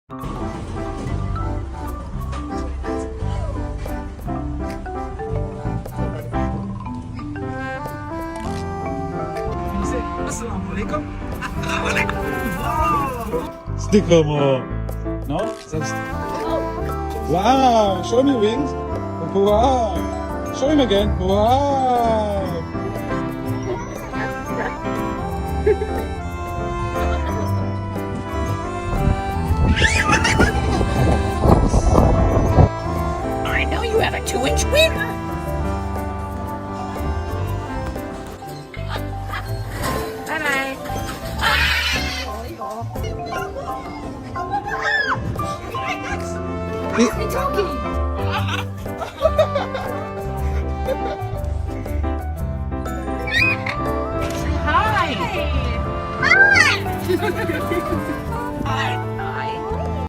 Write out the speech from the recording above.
Assalamualaikum. Sticker more. No? That's... Wow! Show me wings. Wow! Show him again. Wow! I know you have a 2-inch wiener. Bye-bye. It's talking. Say hi. Hi.